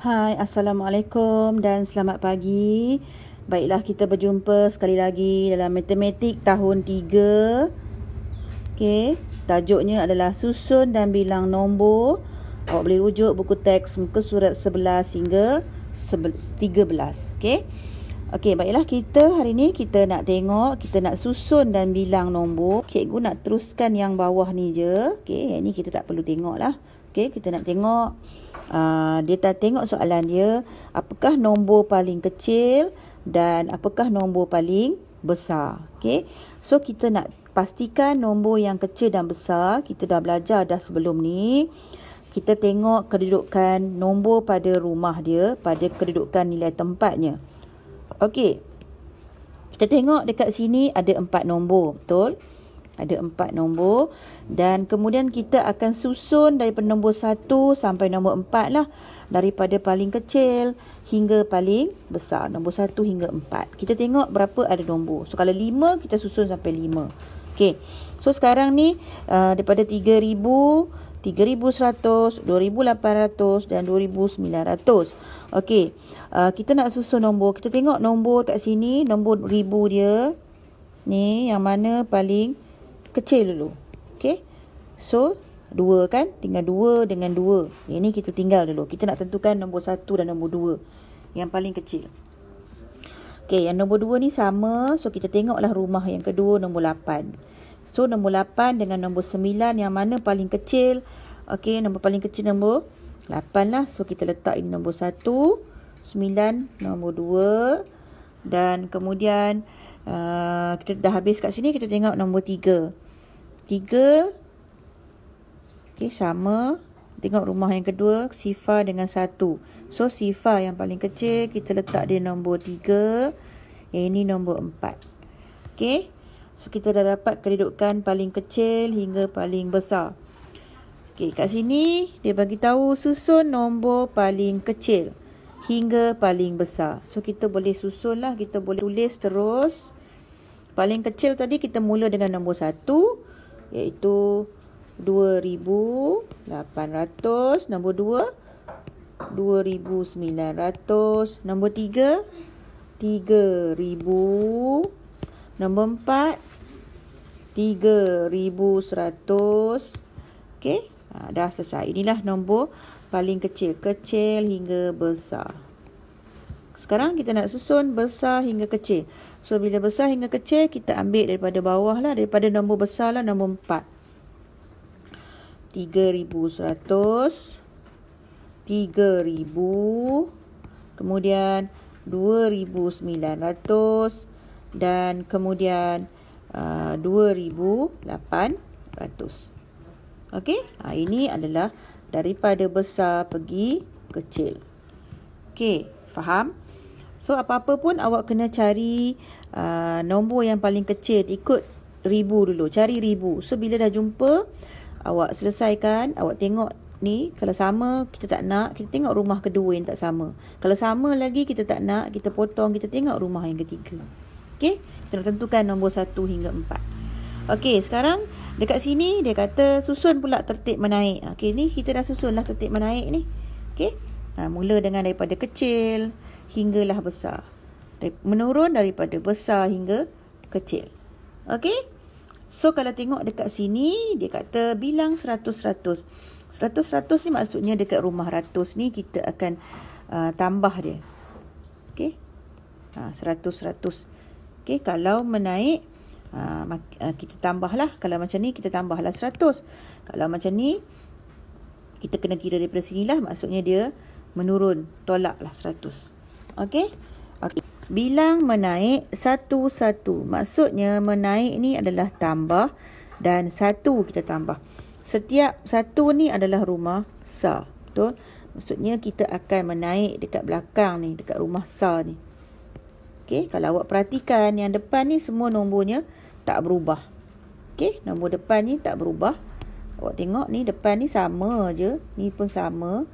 Hai, Assalamualaikum dan selamat pagi. Baiklah, kita berjumpa sekali lagi dalam matematik tahun 3. Okey, tajuknya adalah susun dan bilang nombor. Awak boleh rujuk buku teks muka surat 11 hingga 13. Okey. Okey, baiklah, kita hari ni kita nak nak susun dan bilang nombor. Cikgu nak teruskan yang bawah ni je. Okey, yang ni kita tak perlu tengok lah. Okey, kita nak tengok dia tak tengok soalan dia, apakah nombor paling kecil dan apakah nombor paling besar. Okey. So kita nak pastikan nombor yang kecil dan besar. Kita dah belajar dah sebelum ni. Kita tengok kedudukan nombor pada rumah dia, pada kedudukan nilai tempatnya. Okey. Kita tengok dekat sini ada 4 nombor, betul? Ada 4 nombor dan kemudian kita akan susun daripada nombor 1 sampai nombor 4 lah, daripada paling kecil hingga paling besar, nombor 1 hingga 4. Kita tengok berapa ada nombor. So kalau 5 kita susun sampai 5. Okey. So sekarang ni daripada 3,000, 3,100, 2,800 dan 2,900. Okey. Kita nak susun nombor. Kita tengok nombor kat sini, nombor 1000 dia. Ni yang mana paling kecil dulu. Okey. So 2 kan, tinggal 2 dengan 2. Yang ni kita tinggal dulu. Kita nak tentukan nombor 1 dan nombor 2 yang paling kecil. Okey, yang nombor 2 ni sama. So kita tengoklah rumah yang kedua, nombor 8. So nombor 8 dengan nombor 9 yang mana paling kecil? Okey, nombor paling kecil nombor 8 lah. So kita letak ini nombor 1, 9 nombor 2 dan kemudian kita dah habis kat sini. Kita tengok nombor 3. 3. Okey, sama. Tengok rumah yang kedua, sifar dengan 1. So sifar yang paling kecil kita letak dia nombor 3. Yang ini nombor 4. Okey. So kita dah dapat kedudukan paling kecil hingga paling besar. Okey, kat sini dia bagi tahu susun nombor paling kecil hingga paling besar. So kita boleh susun lah, kita boleh tulis terus. Paling kecil tadi kita mula dengan nombor 1, iaitu 2,800. Nombor 2, 2,900. Nombor 3, 3,000. Nombor 4, 3,100. Okey, dah selesai. Inilah nombor paling kecil, kecil hingga besar. Sekarang kita nak susun besar hingga kecil. So bila besar hingga kecil kita ambil daripada bawah lah, daripada nombor besar lah, nombor 4. 3,100, 3,000, kemudian 2,900 dan kemudian 2,800. Okey, ini adalah daripada besar pergi kecil. Okey, faham? So apa-apa pun awak kena cari nombor yang paling kecil. Ikut 1000 dulu, cari 1000. So bila dah jumpa, awak selesaikan, awak tengok ni, kalau sama kita tak nak, kita tengok rumah kedua yang tak sama. Kalau sama lagi kita tak nak, kita potong, kita tengok rumah yang ketiga. Okey, kita nak tentukan nombor 1 hingga 4. Okey, sekarang dekat sini dia kata susun pula tertib menaik. Okey, ni kita dah susunlah tertib menaik ni. Okey. Mula dengan daripada kecil hinggalah besar. Menurun daripada besar hingga kecil. Okey. So kalau tengok dekat sini dia kata bilang 100-100. 100-100 ni maksudnya dekat rumah ratus ni kita akan tambah dia. Okey. 100-100. Okey, kalau menaik kita tambahlah. Kalau macam ni kita tambahlah 100. Kalau macam ni kita kena kira daripada sinilah, maksudnya dia menurun, tolaklah 100. Okey. Okey. Bilang menaik 1-1. Maksudnya menaik ni adalah tambah dan 1 kita tambah. Setiap 1 ni adalah rumah sa. Betul? Maksudnya kita akan menaik dekat belakang ni, dekat rumah sa ni. Okey, kalau awak perhatikan yang depan ni semua nombornya tak berubah. Okey, nombor depan ni tak berubah. Awak tengok ni depan ni sama je, ni pun sama,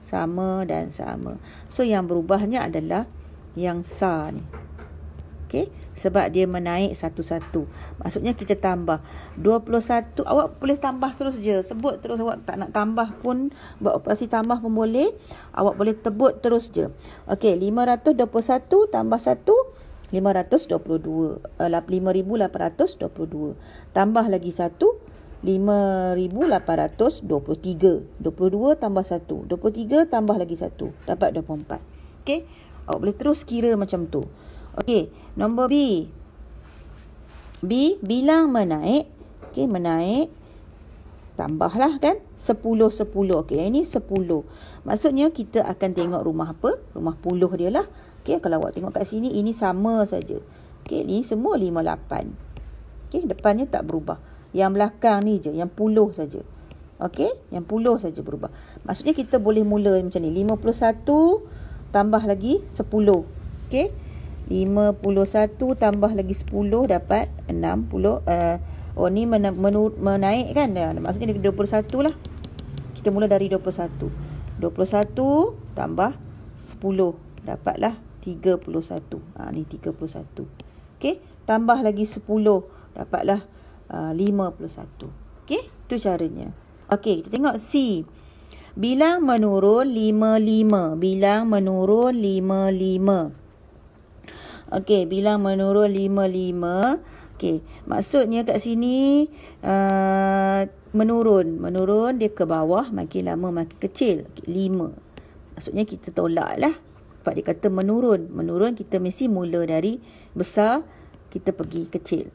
sama dan sama. So yang berubahnya adalah yang sa ni. Okey, sebab dia menaik satu-satu. Maksudnya kita tambah 21. Awak boleh tambah terus je. Sebut terus, awak tak nak tambah pun, buat operasi tambah pun boleh. Awak boleh tebut terus je. Okey, 521 tambah 1, 522. 5,822. Tambah lagi 1, 5,823. 22 tambah 1, 23 tambah lagi 1, dapat 24. Okey, awak boleh terus kira macam tu. Okey, nombor B. B, bilang menaik. Okey, menaik. Tambahlah kan. 10, 10. Okey, ini 10. Maksudnya kita akan tengok rumah apa? Rumah puluh dia lah. Okey, kalau awak tengok kat sini, ini sama saja. Okey, ini semua 58. Okey, depannya tak berubah. Yang belakang ni je, yang puluh saja. Okey, yang puluh saja berubah. Maksudnya kita boleh mula macam ni. 51 tambah lagi 10. Okey, 51 tambah lagi 10 dapat 60. Ni menaik kan? Maksudnya 21 lah. Kita mula dari 21. 21 tambah 10 dapatlah 31. Ni 31. Okey, tambah lagi 10 dapatlah 51. Okey, itu caranya. Okey, kita tengok C. Bilang menurun 55. Bilang menurun 55. Okey, bilang menurun 55. Okey, maksudnya kat sini menurun dia ke bawah, makin lama makin kecil. Okay, 5. Maksudnya kita tolak lah. Sebab dia kata menurun. Menurun kita mesti mula dari besar, kita pergi kecil.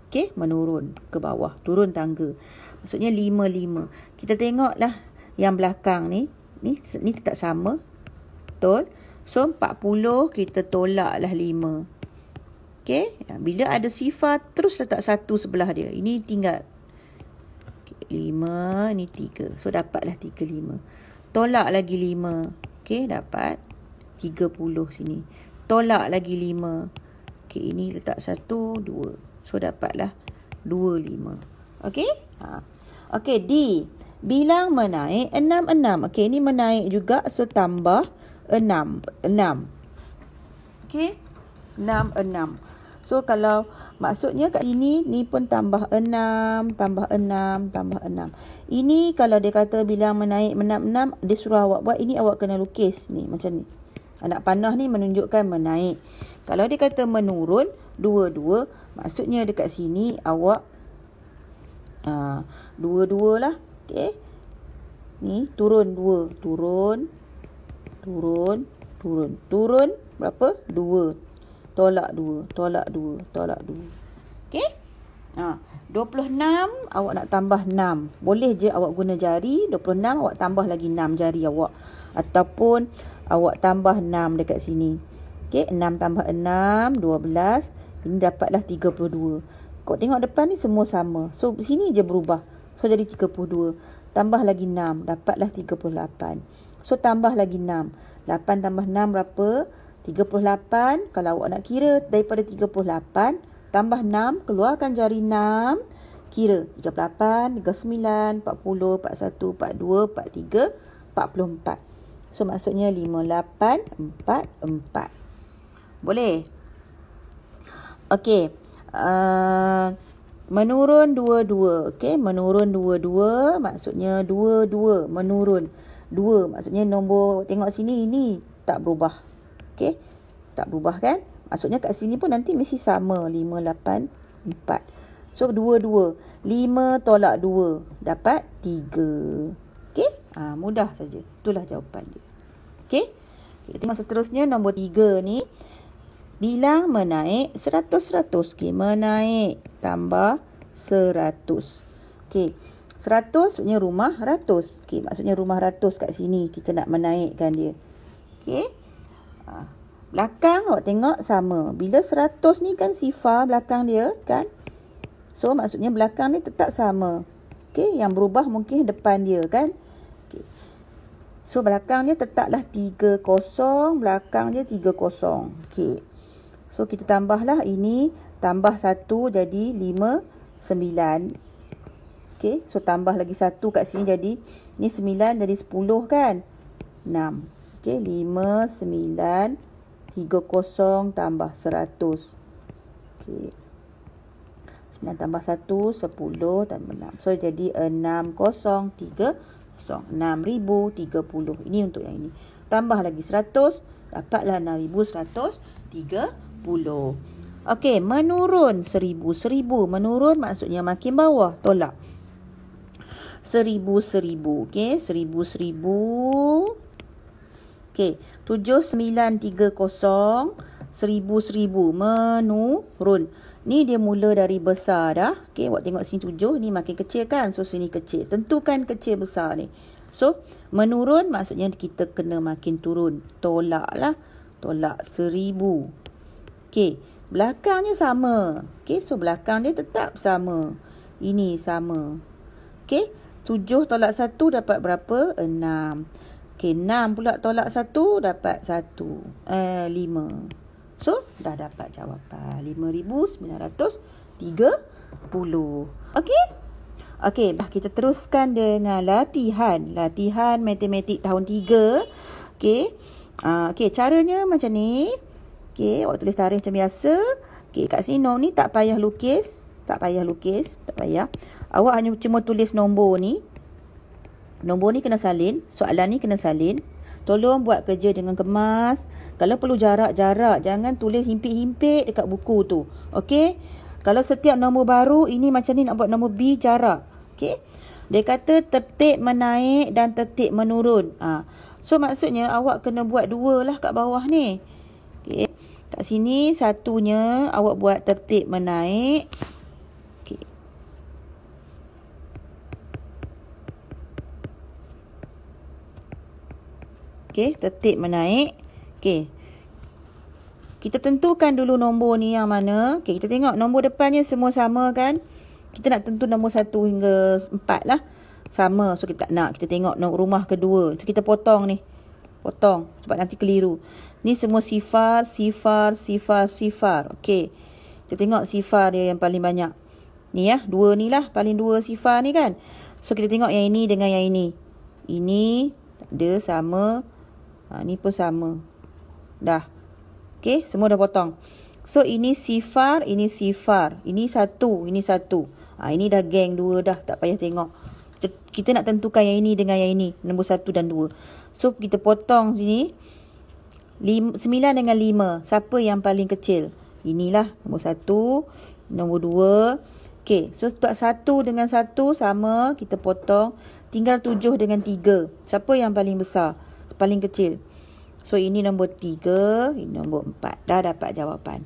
Okey, menurun ke bawah, turun tangga. Maksudnya 5. Kita tengoklah yang belakang ni. Ni tetap sama. Betul? So, 40 kita tolaklah 5. Okey. Bila ada sifar, terus letak 1 sebelah dia. Ini tinggal 5, ni 3. So, dapatlah 35. Tolak lagi 5. Okey, dapat 30 sini. Tolak lagi 5. Okey, ini letak 1, 2. So, dapatlah 25. Okey. Okey, D. Bilang menaik 66. Okey, ini menaik juga. So, tambah 6. Okey. 6. So, kalau maksudnya kat sini, ni pun tambah 6, tambah 6, tambah 6. Ini kalau dia kata bilang menaik 6, dia suruh awak buat, ini awak kena lukis ni, macam ni. Anak panah ni menunjukkan menaik. Kalau dia kata menurun, 2, maksudnya dekat sini awak 2 lah. Okey. Ni turun 2. Turun berapa? 2. Tolak 2. Okey? 26 awak nak tambah 6. Boleh je awak guna jari. 26 awak tambah lagi 6 jari awak. Ataupun awak tambah 6 dekat sini. Okey, 6 tambah 6, 12. Ini dapatlah 32. Kau tengok depan ni semua sama. So, sini je berubah. So, jadi 32. Tambah lagi 6. Dapatlah 38. So, tambah lagi 6. 8 tambah 6 berapa? 38. Kalau awak nak kira daripada 38, tambah 6, keluarkan jari 6. Kira 38, 39, 40, 41, 42, 43, 44. So, maksudnya 5844. Boleh? Okey. Menurun 22. Okey, menurun 22. Maksudnya 22. Menurun 2. Maksudnya nombor, tengok sini, ini tak berubah. Okey, tak berubah kan? Maksudnya kat sini pun nanti mesti sama. 584. So, 22. 5 tolak 2. Dapat 3. Okey, mudah saja. Itulah jawapan dia. Okey, kita tengok seterusnya nombor 3 ni. Bilang menaik 100. Okey, menaik tambah 100. Okey, 100 maksudnya rumah ratus. Okey, maksudnya rumah ratus kat sini. Kita nak menaikkan dia. Okey. Belakang awak tengok sama. Bila 100 ni kan sifar belakang dia kan. So, maksudnya belakang ni tetap sama. Okey, yang berubah mungkin depan dia kan. Okey. So, belakang dia tetaplah 30. Belakang dia 30. Okey. So, kita tambahlah ini. Tambah 1 jadi 59. Okey, so tambah lagi 1 kat sini jadi, ni 9 jadi 10 kan? 6. Okey, 5, 9, 3, 30 tambah 100. Okey. 9 tambah 1, 10 tambah 6. So, jadi 6030. 6,030. Ini untuk yang ini. Tambah lagi 100, dapatlah 6,130. Okey, menurun 1000. 1000 menurun maksudnya makin bawah. Tolak. 1000. Okey, 1000. Okey, 7930. 1000 menurun. Ni dia mula dari besar dah. Okey, awak tengok sini 7. Ni makin kecil kan? So, sini kecil. Tentukan kecil besar ni. So, menurun maksudnya kita kena makin turun. Tolak lah. Tolak 1000. Okey, belakangnya sama. Okey, so belakang dia tetap sama. Ini sama. Okey, 7 tolak 1 dapat berapa? 6. Okey, 6 pula tolak 1 dapat 5. So, dah dapat jawapan. 5,930. Okey? Okey, kita teruskan dengan latihan. Latihan matematik tahun 3. Okey. Okey, caranya macam ni. Okey, awak tulis tarikh macam biasa. Okey, kat sini ni tak payah lukis. Tak payah. Awak hanya cuma tulis nombor ni. Nombor ni kena salin. Soalan ni kena salin. Tolong buat kerja dengan kemas. Kalau perlu jarak-jarak. Jangan tulis himpit-himpit dekat buku tu. Okey? Kalau setiap nombor baru, ini macam ni nak buat nombor B, jarak. Okey? Dia kata tertib menaik dan tertib menurun. So, maksudnya awak kena buat 2 lah kat bawah ni. Okey? Kat sini, satunya awak buat tertib menaik. Okey. Okey, tertib menaik. Okey. Kita tentukan dulu nombor ni yang mana. Okey, kita tengok nombor depannya semua sama kan? Kita nak tentu nombor 1 hingga 4 lah. Sama. So, kita tak nak. Kita tengok rumah kedua. So, kita potong ni. Potong. Sebab nanti keliru. Ni semua sifar. Okey. Kita tengok sifar dia yang paling banyak. Ni 2 ni lah. Paling 2 sifar ni kan? So, kita tengok yang ini dengan yang ini. Ini dia sama. Ni pun sama. Dah. Okey, semua dah potong. So, ini sifar, ini sifar. Ini 1, ini 1. Ini dah geng 2 dah. Tak payah tengok. Kita nak tentukan yang ini dengan yang ini. Nombor 1 dan 2. So, kita potong sini. 9 dengan 5. Siapa yang paling kecil? Inilah nombor 1. Nombor 2. Okey, so, 1 dengan 1 sama. Kita potong. Tinggal 7 dengan 3. Siapa yang paling besar? Paling kecil. So, ini nombor 3. Ini nombor 4. Dah dapat jawapan.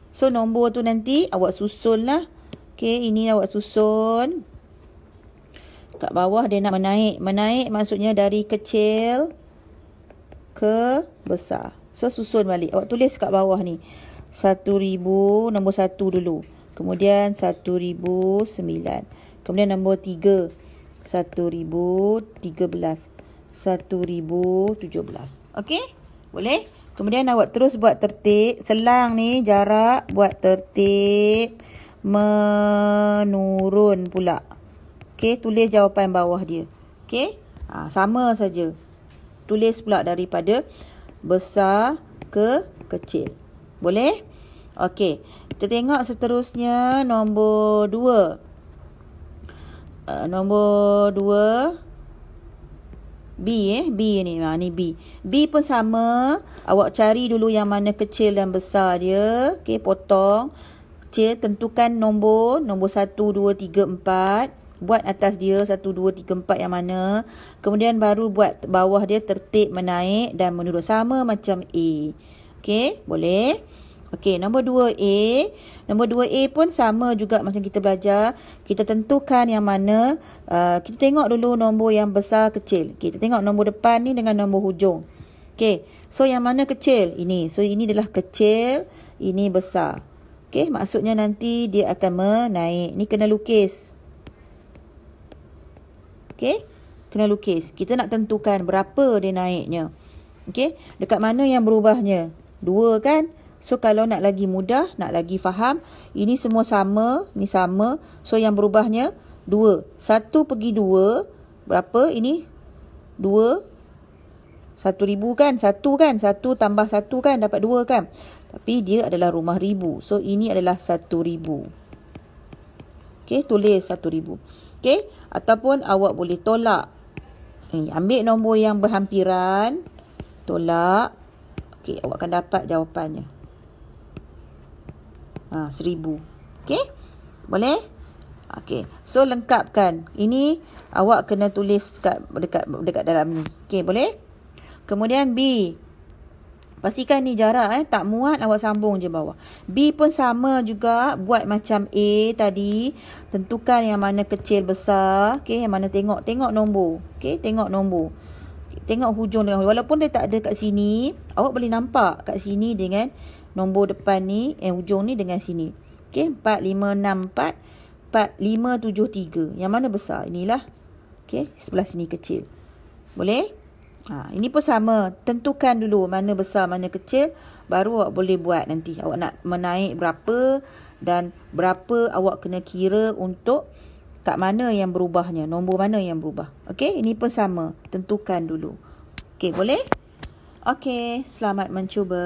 So, nombor tu nanti awak susun lah. Okey, ini awak susun. Kat bawah dia nak menaik. Menaik maksudnya dari kecil ke besar. So, susun balik. Awak tulis kat bawah ni. 1,000, nombor 1 dulu. Kemudian 1,009. Kemudian nombor 3. 1,013. 1,017. Okey? Boleh? Kemudian awak terus buat tertib. Selang ni jarak. Buat tertib. Menurun pula. Okey? Tulis jawapan bawah dia. Okey? Sama saja. Tulis pula daripada besar ke kecil. Boleh? Okey. Kita tengok seterusnya nombor 2. Nombor 2. B ni. Ni B. B pun sama. Awak cari dulu yang mana kecil dan besar dia. Okey, potong. Kecil, tentukan nombor 1, 2, 3, 4. Buat atas dia 1, 2, 3, 4 yang mana. Kemudian baru buat bawah dia tertib menaik dan menurun. Sama macam A. Okey, boleh? Okey, nombor 2A. Nombor 2A pun sama juga macam kita belajar. Kita tentukan yang mana. Kita tengok dulu nombor yang besar, kecil. Okay, kita tengok nombor depan ni dengan nombor hujung. Okay, so yang mana kecil? Ini. So, ini adalah kecil. Ini besar. Okay, maksudnya nanti dia akan menaik. Ni kena lukis. Okay, kena lukis. Kita nak tentukan berapa dia naiknya. Okay, dekat mana yang berubahnya? 2 kan? So, kalau nak lagi mudah, nak lagi faham, ini semua sama, ni sama. So, yang berubahnya 2. 1 pergi 2, berapa? Ini 2. 1,000 kan? 1 kan? 1 tambah 1 kan? Dapat 2 kan? Tapi dia adalah rumah ribu. So, ini adalah 1,000. Okey, tulis 1,000. Okey, ataupun awak boleh tolak. Ambil nombor yang berhampiran. Tolak. Okey, awak akan dapat jawapannya. 1,000. Okey, boleh? Okey, so lengkapkan. Ini awak kena tulis dekat dalam ni. Okey, boleh? Kemudian B. Pastikan ni jarak tak muat, awak sambung je bawah. B pun sama juga, buat macam A tadi. Tentukan yang mana kecil besar. Okey, yang mana tengok nombor. Okey, tengok nombor. Tengok hujung dengan hujung. Walaupun dia tak ada kat sini, awak boleh nampak kat sini dengan nombor depan ni, hujung ni dengan sini. Okey, 4, 5, 6, 4, 4, 5, 7, 3. Yang mana besar? Inilah. Okey, sebelah sini kecil. Boleh? Ini pun sama. Tentukan dulu mana besar, mana kecil. Baru awak boleh buat nanti. Awak nak menaik berapa dan berapa awak kena kira untuk kat mana yang berubahnya. Nombor mana yang berubah. Okey, ini pun sama. Tentukan dulu. Okey, boleh? Okey, selamat mencuba.